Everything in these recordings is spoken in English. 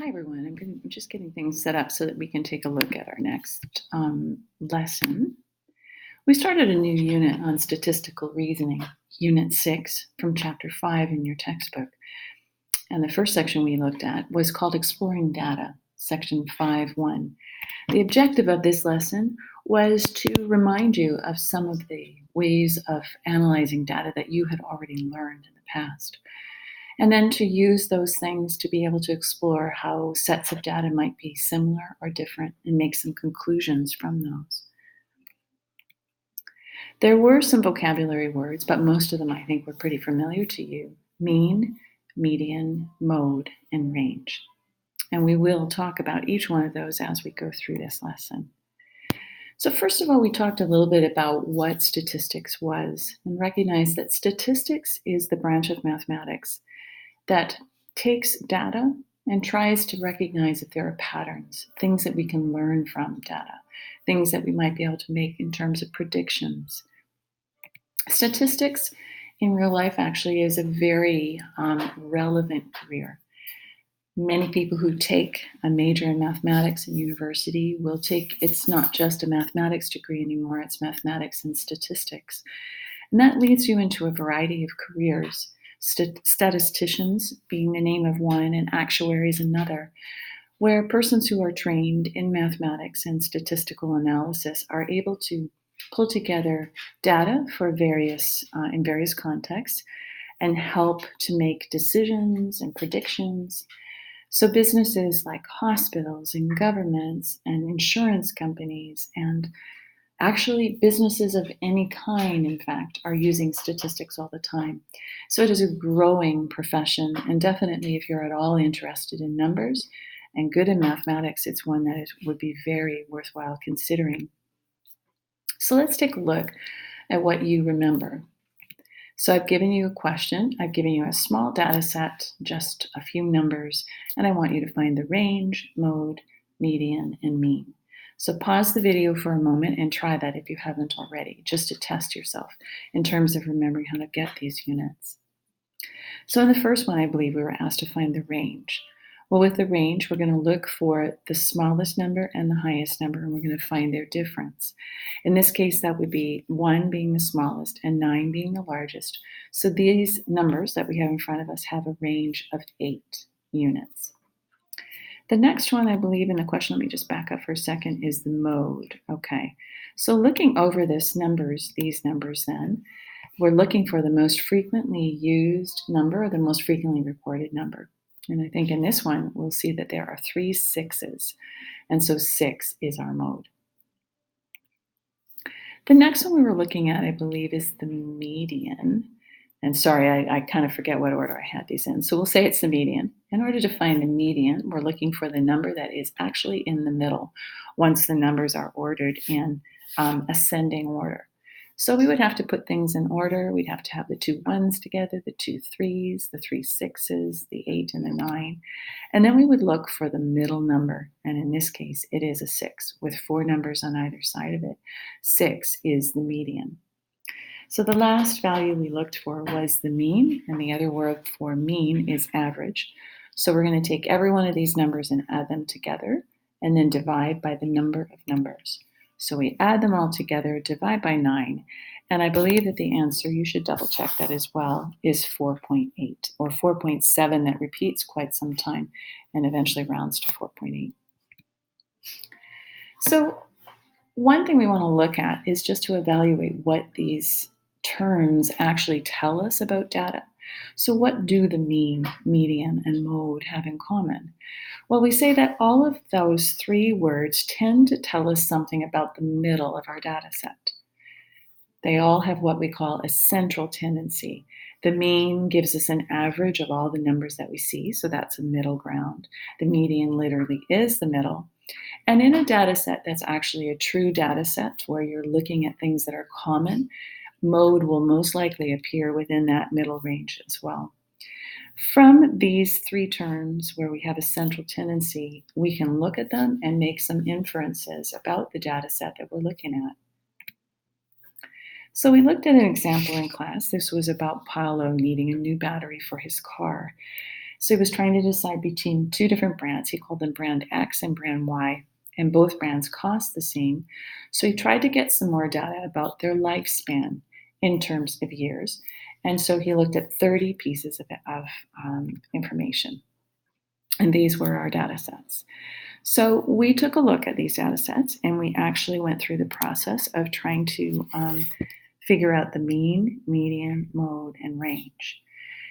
Hi, everyone. I'm just getting things set up so that we can take a look at our next lesson. We started a new unit on statistical reasoning, Unit 6 from Chapter 5 in your textbook. And the first section we looked at was called Exploring Data, Section 5.1. The objective of this lesson was to remind you of some of the ways of analyzing data that you had already learned in the past. And then to use those things to be able to explore how sets of data might be similar or different and make some conclusions from those. There were some vocabulary words, but most of them I think were pretty familiar to you: mean, median, mode, and range. And we will talk about each one of those as we go through this lesson. So, first of all, we talked a little bit about what statistics was and recognized that statistics is the branch of mathematics that takes data and tries to recognize if there are patterns, things that we can learn from data, things that we might be able to make in terms of predictions. Statistics in real life actually is a very relevant career. Many people who take a major in mathematics in university will take, it's not just a mathematics degree anymore, it's mathematics and statistics. And that leads you into a variety of careers. Statisticians being the name of one, and actuaries another, where persons who are trained in mathematics and statistical analysis are able to pull together data for various in various contexts and help to make decisions and predictions. So businesses like hospitals and governments and insurance companies and actually businesses of any kind, in fact, are using statistics all the time. So it is a growing profession, and definitely if you're at all interested in numbers and good in mathematics, it's one that would be very worthwhile considering. So let's take a look at what you remember. So I've given you a question, I've given you a small data set, just a few numbers, and I want you to find the range, mode, median, and mean. So pause the video for a moment and try that if you haven't already, just to test yourself in terms of remembering how to get these units. So in the first one, I believe we were asked to find the range. Well, with the range, we're going to look for the smallest number and the highest number, and we're going to find their difference. In this case, that would be 1 being the smallest and 9 being the largest. So these numbers that we have in front of us have a range of 8 units. The next one, I believe, in the question, let me just back up for a second, is the mode. Okay, so looking over these numbers then, we're looking for the most frequently used number or the most frequently reported number. And I think in this one, we'll see that there are 3 sixes. And so 6 is our mode. The next one we were looking at, I believe, is the median. And sorry, I kind of forget what order I had these in. So we'll say it's the median. In order to find the median, we're looking for the number that is actually in the middle once the numbers are ordered in ascending order. So we would have to put things in order. We'd have to have the 2 1s together, the 2 3s, the 3 6s, the 8 and the 9. And then we would look for the middle number. And in this case, it is a 6 with 4 numbers on either side of it. 6 is the median. So the last value we looked for was the mean, and the other word for mean is average. So we're going to take every one of these numbers and add them together, and then divide by the number of numbers. So we add them all together, divide by 9, and I believe that the answer, you should double check that as well, is 4.8 or 4.7 that repeats quite some time and eventually rounds to 4.8. So one thing we want to look at is just to evaluate what these terms actually tell us about data. So what do the mean, median, and mode have in common? Well, we say that all of those 3 words tend to tell us something about the middle of our data set. They all have what we call a central tendency. The mean gives us an average of all the numbers that we see, so that's a middle ground. The median literally is the middle. And in a data set that's actually a true data set where you're looking at things that are common, mode will most likely appear within that middle range as well. From these 3 terms where we have a central tendency, we can look at them and make some inferences about the data set that we're looking at. So we looked at an example in class. This was about Paolo needing a new battery for his car. So he was trying to decide between two different brands. He called them brand X and brand Y, and both brands cost the same. So he tried to get some more data about their lifespan in terms of years. And so he looked at 30 pieces of information. And these were our data sets. So we took a look at these data sets and we actually went through the process of trying to figure out the mean, median, mode, and range.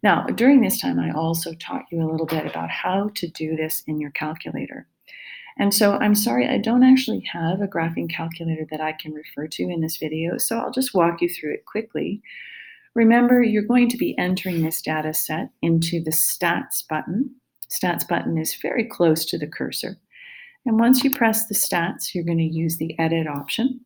Now, during this time, I also taught you a little bit about how to do this in your calculator. And so I'm sorry, I don't actually have a graphing calculator that I can refer to in this video, so I'll just walk you through it quickly. Remember, you're going to be entering this data set into the Stats button. Stats button is very close to the cursor. And once you press the stats, you're going to use the edit option.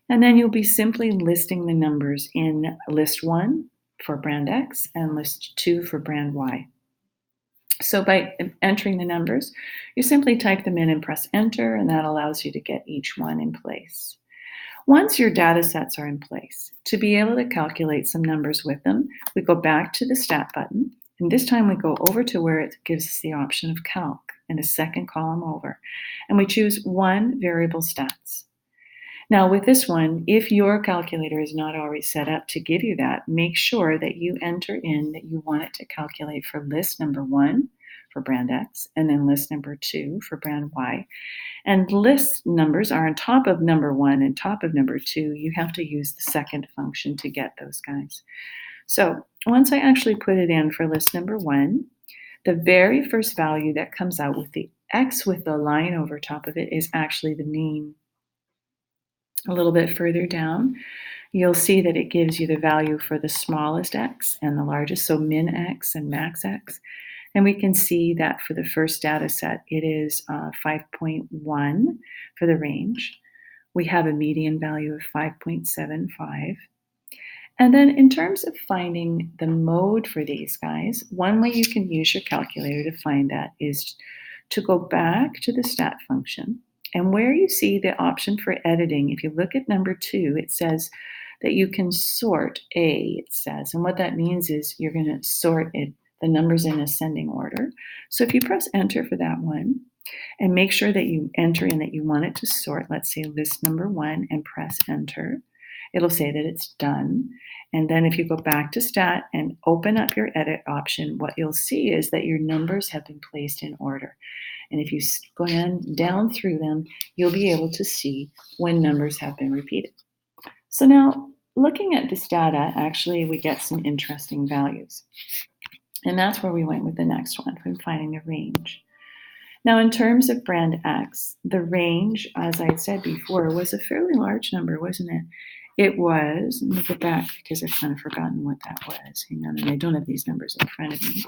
And then you'll be simply listing the numbers in list 1 for brand X and list 2 for brand Y. So by entering the numbers, you simply type them in and press enter, and that allows you to get each one in place. Once your data sets are in place, to be able to calculate some numbers with them, we go back to the stat button, and this time we go over to where it gives us the option of calc in a second column over, and we choose one variable stats. Now with this one, if your calculator is not already set up to give you that, make sure that you enter in that you want it to calculate for list number 1 for brand X and then list number 2 for brand Y. And list numbers are on top of number 1 and top of number 2. You have to use the second function to get those guys. So once I actually put it in for list number 1, the very first value that comes out with the X with the line over top of it is actually the mean. A little bit further down, you'll see that it gives you the value for the smallest X and the largest, so min X and max X. And we can see that for the first data set, it is 5.1 for the range. We have a median value of 5.75. And then in terms of finding the mode for these guys, one way you can use your calculator to find that is to go back to the stat function. And where you see the option for editing, if you look at number 2, it says that you can sort A, it says. And what that means is you're going to sort it, the numbers in ascending order. So if you press enter for that one, and make sure that you enter in that you want it to sort, let's say list number 1, and press enter, it'll say that it's done. And then if you go back to stat and open up your edit option, what you'll see is that your numbers have been placed in order. And if you go down through them, you'll be able to see when numbers have been repeated. So now, looking at this data, actually, we get some interesting values. And that's where we went with the next one, from finding the range. Now, in terms of brand X, the range, as I said before, was a fairly large number, wasn't it? It was, let me go back because I've kind of forgotten what that was. Hang on, and I don't have these numbers in front of me.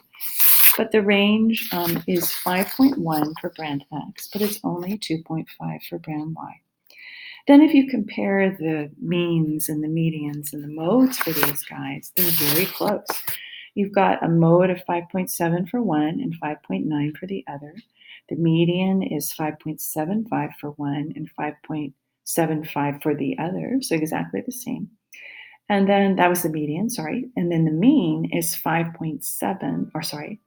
But the range is 5.1 for brand X, but it's only 2.5 for brand Y. Then if you compare the means and the medians and the modes for these guys, they're very close. You've got a mode of 5.7 for one and 5.9 for the other. The median is 5.75 for one and 5.75 for the other, so exactly the same. And then that was the median, sorry. And then the mean is 5.7, or sorry,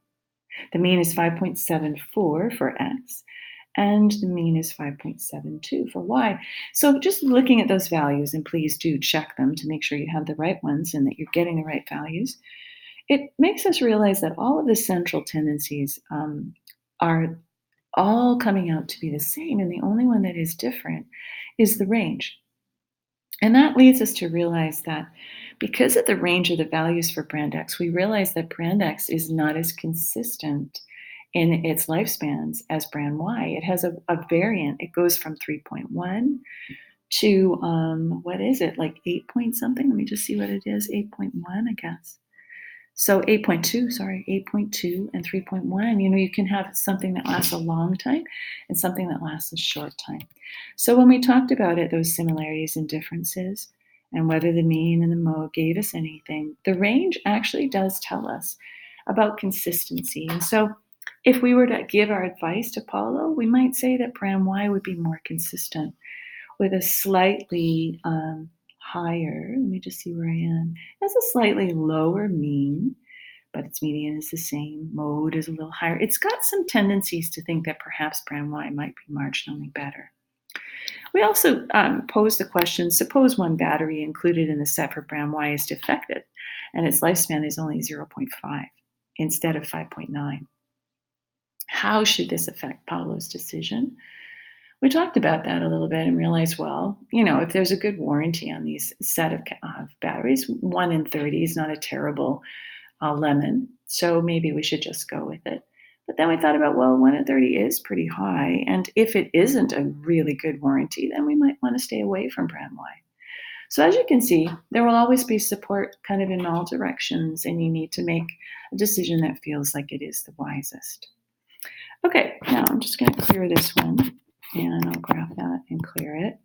the mean is 5.74 for X, and the mean is 5.72 for Y. So just looking at those values, and please do check them to make sure you have the right ones and that you're getting the right values, it makes us realize that all of the central tendencies are all coming out to be the same, and the only one that is different is the range. And that leads us to realize that because of the range of the values for brand X, we realize that brand X is not as consistent in its lifespans as brand Y. It has a variant. It goes from 3.1 to, what is it, like 8 point something? Let me just see what it is, 8.1, I guess. So 8.2, sorry, 8.2 and 3.1. You can have something that lasts a long time and something that lasts a short time. So when we talked about it, those similarities and differences, and whether the mean and the mode gave us anything, the range actually does tell us about consistency. And so if we were to give our advice to Paulo, we might say that brand Y would be more consistent with a slightly higher, let me just see where I am, has a slightly lower mean, but its median is the same. Mode is a little higher. It's got some tendencies to think that perhaps brand Y might be marginally better. We also posed the question, suppose one battery included in the set for brand Y is defective and its lifespan is only 0.5 instead of 5.9. How should this affect Paolo's decision? We talked about that a little bit and realized, well, if there's a good warranty on these set of batteries, 1 in 30 is not a terrible lemon. So maybe we should just go with it. But then we thought about, well, 1 in 30 is pretty high. And if it isn't a really good warranty, then we might want to stay away from brand Y. So as you can see, there will always be support kind of in all directions, and you need to make a decision that feels like it is the wisest. Okay, now I'm just going to clear this one, and I'll graph that and clear it.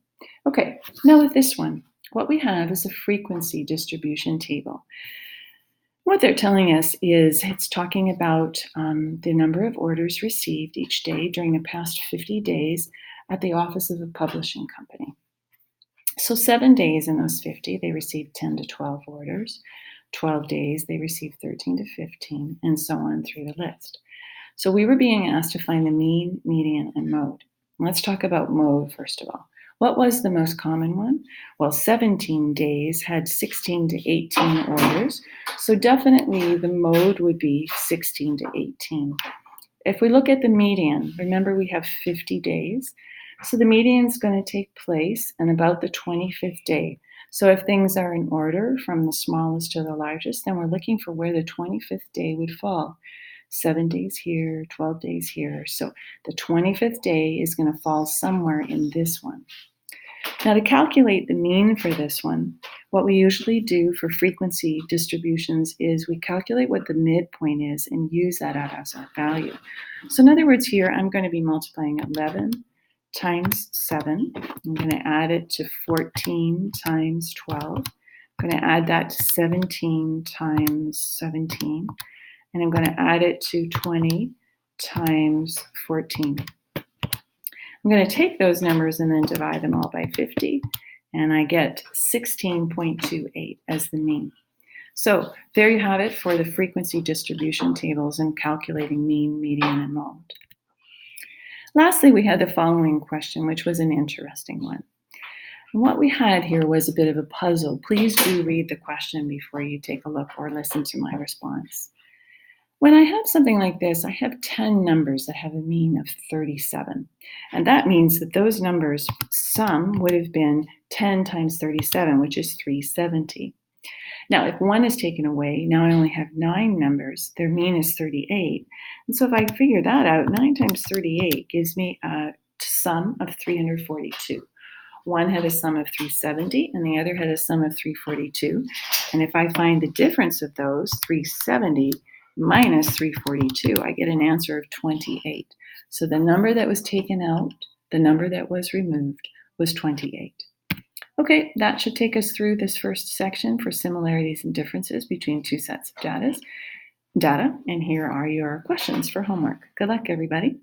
Okay, now with this one, what we have is a frequency distribution table. What they're telling us is it's talking about the number of orders received each day during the past 50 days at the office of a publishing company. So 7 days in those 50, they received 10 to 12 orders. 12 days, they received 13 to 15, and so on through the list. So we were being asked to find the mean, median, and mode. Let's talk about mode first of all. What was the most common one? Well, 17 days had 16 to 18 orders. So definitely the mode would be 16 to 18. If we look at the median, remember we have 50 days. So the median is going to take place in about the 25th day. So if things are in order from the smallest to the largest, then we're looking for where the 25th day would fall. 7 days here, 12 days here. So the 25th day is going to fall somewhere in this one. Now to calculate the mean for this one, what we usually do for frequency distributions is we calculate what the midpoint is and use that as our value. So in other words here, I'm going to be multiplying 11 times 7. I'm going to add it to 14 times 12. I'm going to add that to 17 times 17. And I'm going to add it to 20 times 14. I'm going to take those numbers and then divide them all by 50, and I get 16.28 as the mean. So there you have it for the frequency distribution tables and calculating mean, median, and mode. Lastly, we had the following question, which was an interesting one. And what we had here was a bit of a puzzle. Please do read the question before you take a look or listen to my response. When I have something like this, I have 10 numbers that have a mean of 37. And that means that those numbers, sum would have been 10 times 37, which is 370. Now, if 1 is taken away, now I only have 9 numbers. Their mean is 38. And so if I figure that out, 9 times 38 gives me a sum of 342. One had a sum of 370 and the other had a sum of 342. And if I find the difference of those, 370 minus 342, I get an answer of 28. So the number that was taken out, the number that was removed, was 28. Okay, that should take us through this first section for similarities and differences between two sets of data. And here are your questions for homework. Good luck, everybody.